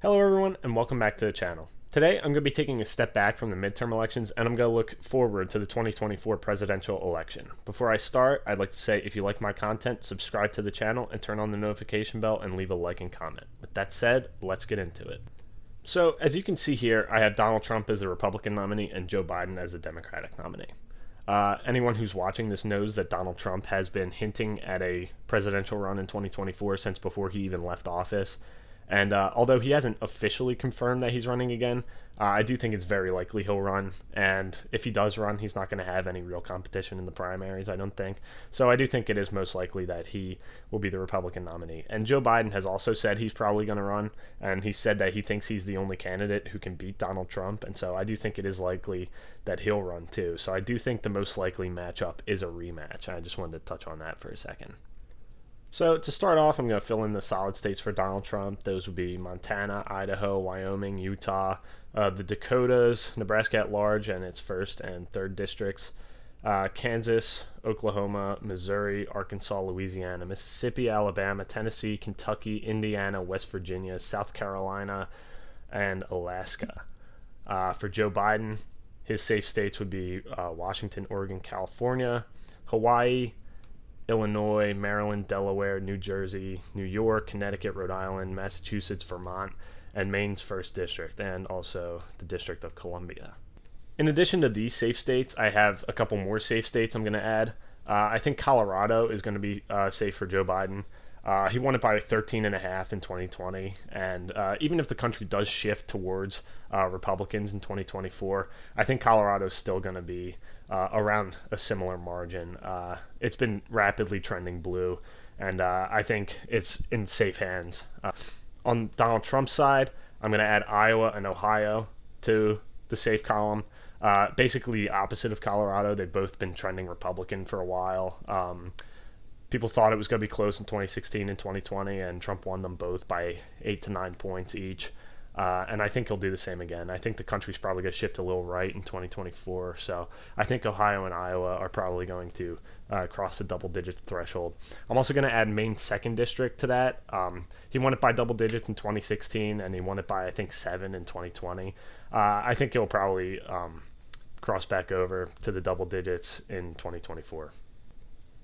Hello everyone and welcome back to the channel. Today I'm going to be taking a step back from the midterm elections and I'm going to look forward to the 2024 presidential election. Before I start, I'd like to say if you like my content, subscribe to the channel and turn on the notification bell and leave a like and comment. With that said, let's get into it. So as you can see here, I have Donald Trump as the Republican nominee and Joe Biden as the Democratic nominee. Anyone who's watching this knows that Donald Trump has been hinting at a presidential run in 2024 since before he even left office. And although he hasn't officially confirmed that he's running again, I do think it's very likely he'll run. And if he does run, he's not going to have any real competition in the primaries, I don't think. So I do think it is most likely that he will be the Republican nominee. And Joe Biden has also said he's probably going to run. And he said that he thinks he's the only candidate who can beat Donald Trump. And so I do think it is likely that he'll run too. So I do think the most likely matchup is a rematch. I just wanted to touch on that for a second. So to start off, I'm going to fill in the solid states for Donald Trump. Those would be Montana, Idaho, Wyoming, Utah, the Dakotas, Nebraska at large and its 1st and 3rd districts, Kansas, Oklahoma, Missouri, Arkansas, Louisiana, Mississippi, Alabama, Tennessee, Kentucky, Indiana, West Virginia, South Carolina, and Alaska. For Joe Biden, his safe states would be Washington, Oregon, California, Hawaii, Illinois, Maryland, Delaware, New Jersey, New York, Connecticut, Rhode Island, Massachusetts, Vermont, and Maine's 1st district, and also the District of Columbia. In addition to these safe states, I have a couple more safe states I'm going to add. I think Colorado is going to be safe for Joe Biden. He won it by 13.5 in 2020, and even if the country does shift towards Republicans in 2024, I think Colorado is still going to be around a similar margin. It's been rapidly trending blue, and I think it's in safe hands. On Donald Trump's side, I'm going to add Iowa and Ohio to the safe column. Basically the opposite of Colorado. They've both been trending Republican for a while. People thought it was going to be close in 2016 and 2020, and Trump won them both by 8 to 9 points each. And I think he'll do the same again. I think the country's probably going to shift a little right in 2024. So I think Ohio and Iowa are probably going to cross the double-digit threshold. I'm also going to add Maine's 2nd district to that. He won it by double digits in 2016, and he won it by, I think, 7 in 2020. I think he'll probably cross back over to the double digits in 2024.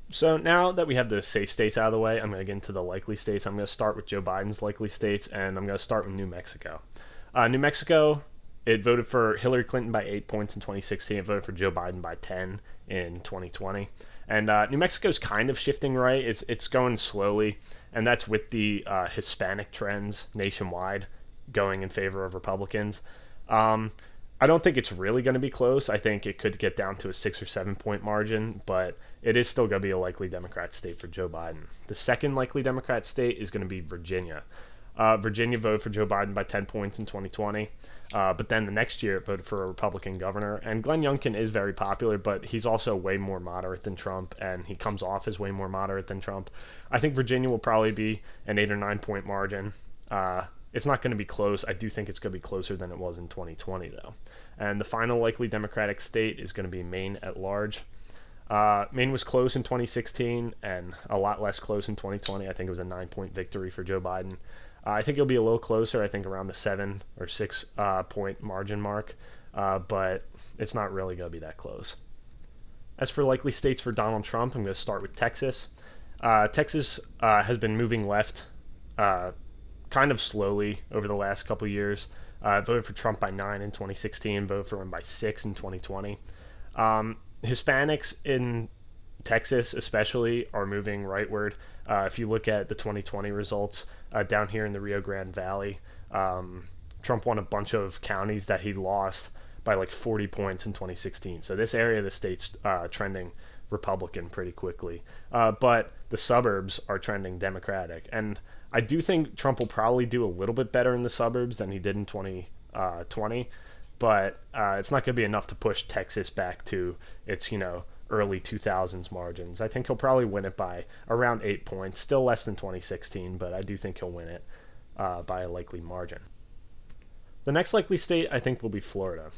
So now that we have the safe states out of the way, I'm going to get into the likely states. I'm going to start with Joe Biden's likely states, and I'm going to start with New Mexico. New Mexico, it voted for Hillary Clinton by 8 points in 2016. It voted for Joe Biden by 10 in 2020. And New Mexico's kind of shifting right. It's going slowly, and that's with the Hispanic trends nationwide going in favor of Republicans. I don't think it's really going to be close. I think it could get down to a 6 or 7 point margin, but it is still going to be a likely Democrat state for Joe Biden. The second likely Democrat state is going to be Virginia. Virginia voted for Joe Biden by 10 points in 2020, but then the next year it voted for a Republican governor. And Glenn Youngkin is very popular, but he's also way more moderate than Trump, and he comes off as way more moderate than Trump. I think Virginia will probably be an 8 or 9 point margin. It's not going to be close. I do think it's going to be closer than it was in 2020, though. And the final likely Democratic state is going to be Maine at large. Maine was close in 2016 and a lot less close in 2020. I think it was a 9-point victory for Joe Biden. I think it'll be a little closer. I think around the 7 or 6 point margin mark, but it's not really going to be that close. As for likely states for Donald Trump, I'm going to start with Texas. Texas has been moving left kind of slowly over the last couple years. Voted for Trump by 9 in 2016, voted for him by 6 in 2020. Hispanics in Texas especially are moving rightward. If you look at the 2020 results down here in the Rio Grande Valley, Trump won a bunch of counties that he lost by like 40 points in 2016. So this area of the state's trending Republican pretty quickly. But the suburbs are trending Democratic. And I do think Trump will probably do a little bit better in the suburbs than he did in 2020. But it's not going to be enough to push Texas back to its, early 2000s margins. I think he'll probably win it by around 8 points. Still less than 2016, but I do think he'll win it by a likely margin. The next likely state, I think, will be Florida.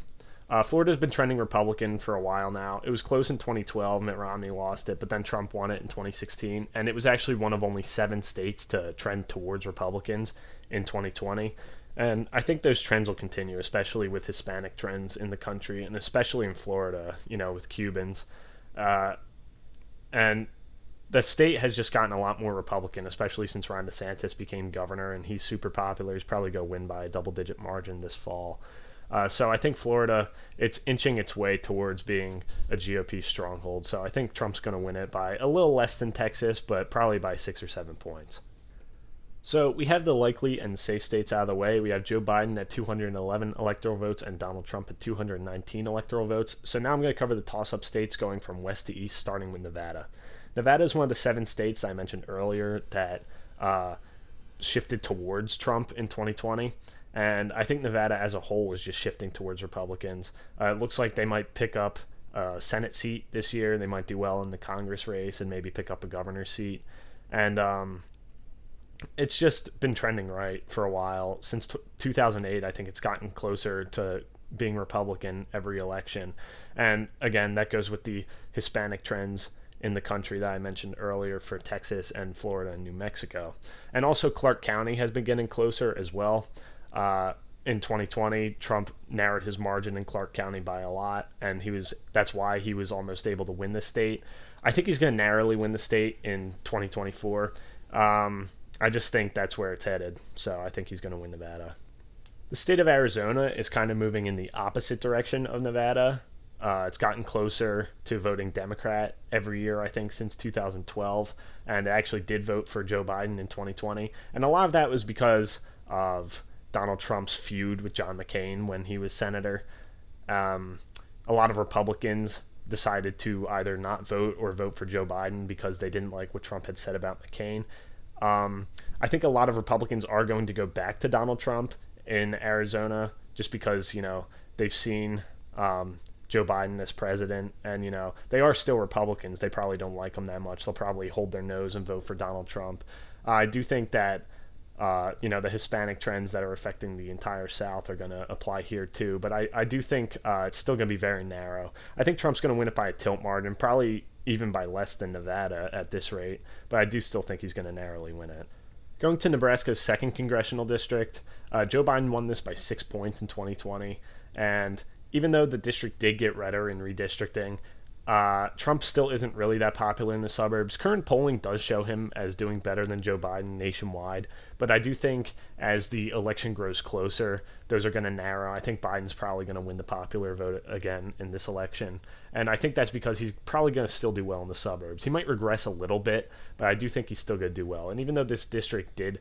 Florida's been trending Republican for a while now. It was close in 2012. Mitt Romney lost it, but then Trump won it in 2016. And it was actually one of only 7 states to trend towards Republicans in 2020. And I think those trends will continue, especially with Hispanic trends in the country, and especially in Florida, with Cubans. Uh, and the state has just gotten a lot more Republican, especially since Ron DeSantis became governor, and he's super popular. He's probably going to win by a double-digit margin this fall. So I think Florida, it's inching its way towards being a GOP stronghold. So I think Trump's going to win it by a little less than Texas, but probably by 6 or 7 points. So we have the likely and safe states out of the way. We have Joe Biden at 211 electoral votes and Donald Trump at 219 electoral votes. So now I'm going to cover the toss-up states going from west to east, starting with Nevada. Nevada is one of the 7 states that I mentioned earlier that shifted towards Trump in 2020. And I think Nevada as a whole is just shifting towards Republicans. It looks like they might pick up a Senate seat this year. They might do well in the Congress race and maybe pick up a governor's seat. And it's just been trending right for a while. Since 2008, I think it's gotten closer to being Republican every election. And again, that goes with the Hispanic trends in the country that I mentioned earlier for Texas and Florida and New Mexico. And also Clark County has been getting closer as well. In 2020, Trump narrowed his margin in Clark County by a lot, and that's why he was almost able to win the state. I think he's going to narrowly win the state in 2024. I just think that's where it's headed, so I think he's going to win Nevada. The state of Arizona is kind of moving in the opposite direction of Nevada. It's gotten closer to voting Democrat every year, I think, since 2012, and it actually did vote for Joe Biden in 2020. And a lot of that was because of Donald Trump's feud with John McCain when he was senator. A lot of Republicans decided to either not vote or vote for Joe Biden because they didn't like what Trump had said about McCain. I think a lot of Republicans are going to go back to Donald Trump in Arizona just because, they've seen Joe Biden as president, and they are still Republicans. They probably don't like him that much. They'll probably hold their nose and vote for Donald Trump. I do think that the Hispanic trends that are affecting the entire South are going to apply here too. But I do think it's still going to be very narrow. I think Trump's going to win it by a tilt margin, probably even by less than Nevada at this rate. But I do still think he's going to narrowly win it. Going to Nebraska's 2nd congressional district, Joe Biden won this by 6 points in 2020. And even though the district did get redder in redistricting, Trump still isn't really that popular in the suburbs. Current polling does show him as doing better than Joe Biden nationwide, but I do think as the election grows closer, those are going to narrow. I think Biden's probably going to win the popular vote again in this election, and I think that's because he's probably going to still do well in the suburbs. He might regress a little bit, but I do think he's still going to do well. And even though this district did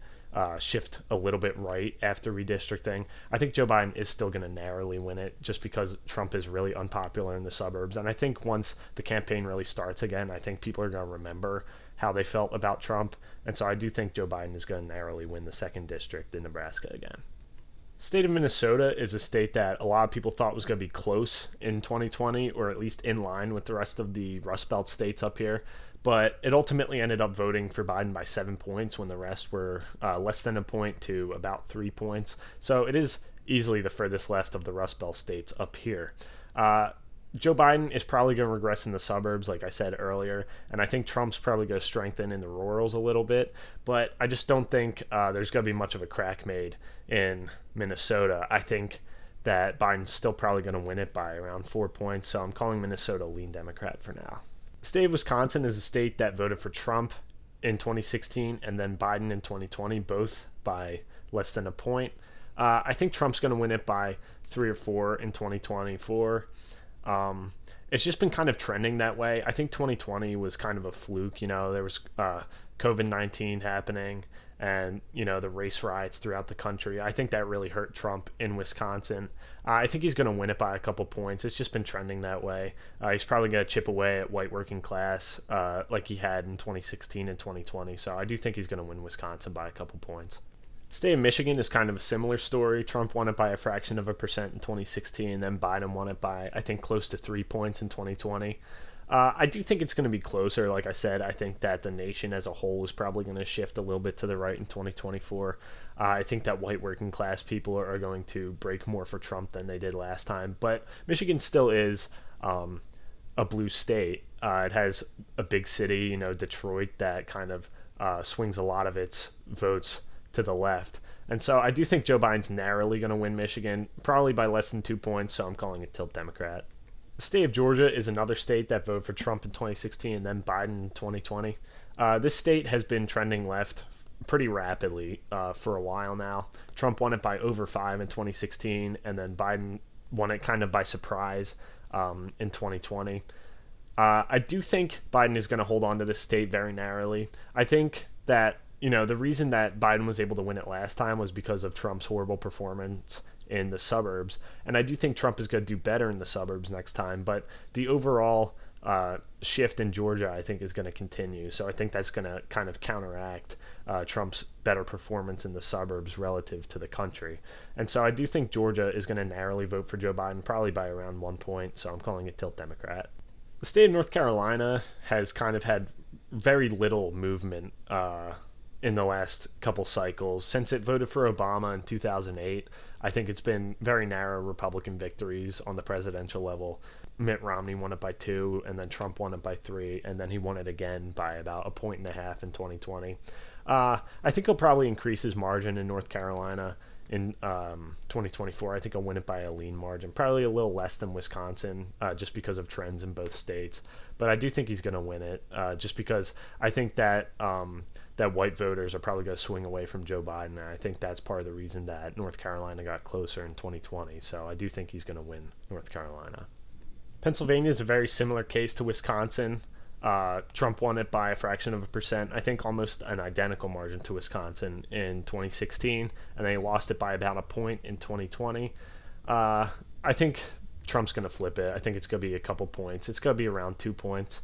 shift a little bit right after redistricting, I think Joe Biden is still going to narrowly win it just because Trump is really unpopular in the suburbs. And I think once the campaign really starts again, I think people are going to remember how they felt about Trump. And so I do think Joe Biden is going to narrowly win the 2nd district in Nebraska again. State of Minnesota is a state that a lot of people thought was going to be close in 2020, or at least in line with the rest of the Rust Belt states up here. But it ultimately ended up voting for Biden by 7 points when the rest were less than a point to about 3 points. So it is easily the furthest left of the Rust Belt states up here. Joe Biden is probably going to regress in the suburbs, like I said earlier, and I think Trump's probably going to strengthen in the rurals a little bit, but I just don't think there's going to be much of a crack made in Minnesota. I think that Biden's still probably going to win it by around 4 points, so I'm calling Minnesota lean Democrat for now. The state of Wisconsin is a state that voted for Trump in 2016 and then Biden in 2020, both by less than a point. I think Trump's going to win it by 3 or 4 in 2024. It's just been kind of trending that way. I think 2020 was kind of a fluke. There was COVID-19 happening and, the race riots throughout the country. I think that really hurt Trump in Wisconsin. I think he's going to win it by a couple points. It's just been trending that way. He's probably going to chip away at white working class like he had in 2016 and 2020. So I do think he's going to win Wisconsin by a couple points. State of Michigan is kind of a similar story. Trump won it by a fraction of a percent in 2016, and then Biden won it by, I think, close to 3 points in 2020. I do think it's going to be closer. Like I said, I think that the nation as a whole is probably going to shift a little bit to the right in 2024. I think that white working class people are going to break more for Trump than they did last time. But Michigan still is a blue state. It has a big city, Detroit, that kind of swings a lot of its votes to the left. And so I do think Joe Biden's narrowly going to win Michigan, probably by less than 2 points, so I'm calling it tilt Democrat. The state of Georgia is another state that voted for Trump in 2016 and then Biden in 2020. This state has been trending left pretty rapidly for a while now. Trump won it by over 5 in 2016, and then Biden won it kind of by surprise in 2020. I do think Biden is going to hold on to this state very narrowly. I think that, the reason that Biden was able to win it last time was because of Trump's horrible performance in the suburbs. And I do think Trump is going to do better in the suburbs next time. But the overall shift in Georgia, I think, is going to continue. So I think that's going to kind of counteract Trump's better performance in the suburbs relative to the country. And so I do think Georgia is going to narrowly vote for Joe Biden, probably by around 1 point. So I'm calling it tilt Democrat. The state of North Carolina has kind of had very little movement in the last couple cycles. Since it voted for Obama in 2008, I think it's been very narrow Republican victories on the presidential level. Mitt Romney won it by 2, and then Trump won it by 3, and then he won it again by about 1.5 points in 2020. I think he'll probably increase his margin in North Carolina in 2024. I think he'll win it by a lean margin, probably a little less than Wisconsin, just because of trends in both states. But I do think he's going to win it, just because I think that that white voters are probably going to swing away from Joe Biden. And I think that's part of the reason that North Carolina got closer in 2020. So I do think he's going to win North Carolina. Pennsylvania is a very similar case to Wisconsin. Trump won it by a fraction of a percent, I think almost an identical margin to Wisconsin in 2016, and they lost it by about 1 point in 2020. I think Trump's going to flip it. I think it's going to be a couple points. It's going to be around 2 points.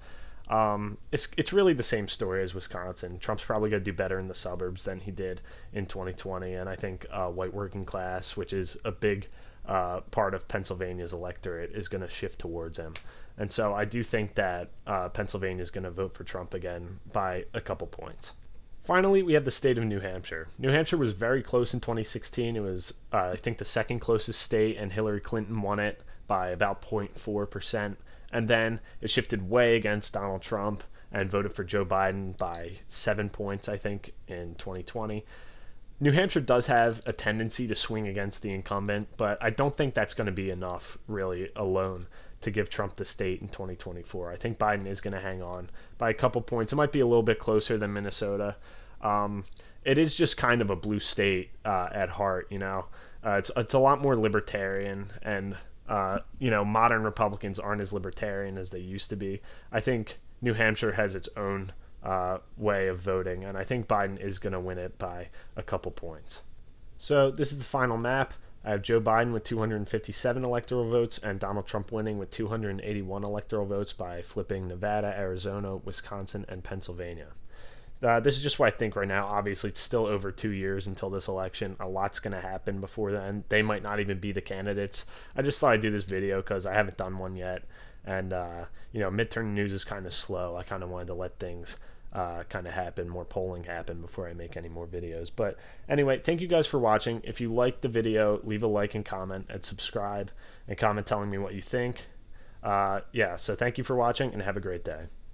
It's really the same story as Wisconsin. Trump's probably going to do better in the suburbs than he did in 2020, and I think white working class, which is a big part of Pennsylvania's electorate, is going to shift towards him. And so I do think that Pennsylvania is going to vote for Trump again by a couple points. Finally, we have the state of New Hampshire. New Hampshire was very close in 2016. It was, I think, the second closest state, and Hillary Clinton won it by about 0.4%. And then it shifted way against Donald Trump and voted for Joe Biden by 7 points, I think, in 2020. New Hampshire does have a tendency to swing against the incumbent, but I don't think that's going to be enough, really, alone to give Trump the state in 2024. I think Biden is going to hang on by a couple points. It might be a little bit closer than Minnesota. It is just kind of a blue state at heart, It's a lot more libertarian, and modern Republicans aren't as libertarian as they used to be. I think New Hampshire has its own way of voting, and I think Biden is going to win it by a couple points. So this is the final map. I have Joe Biden with 257 electoral votes and Donald Trump winning with 281 electoral votes by flipping Nevada, Arizona, Wisconsin, and Pennsylvania. This is just what I think right now. Obviously, it's still over 2 years until this election. A lot's going to happen before then. They might not even be the candidates. I just thought I'd do this video because I haven't done one yet. And, midterm news is kind of slow. I kind of wanted to let things kind of happen, more polling happen before I make any more videos. But anyway, thank you guys for watching. If you liked the video, leave a like and comment and subscribe and comment telling me what you think. So thank you for watching and have a great day.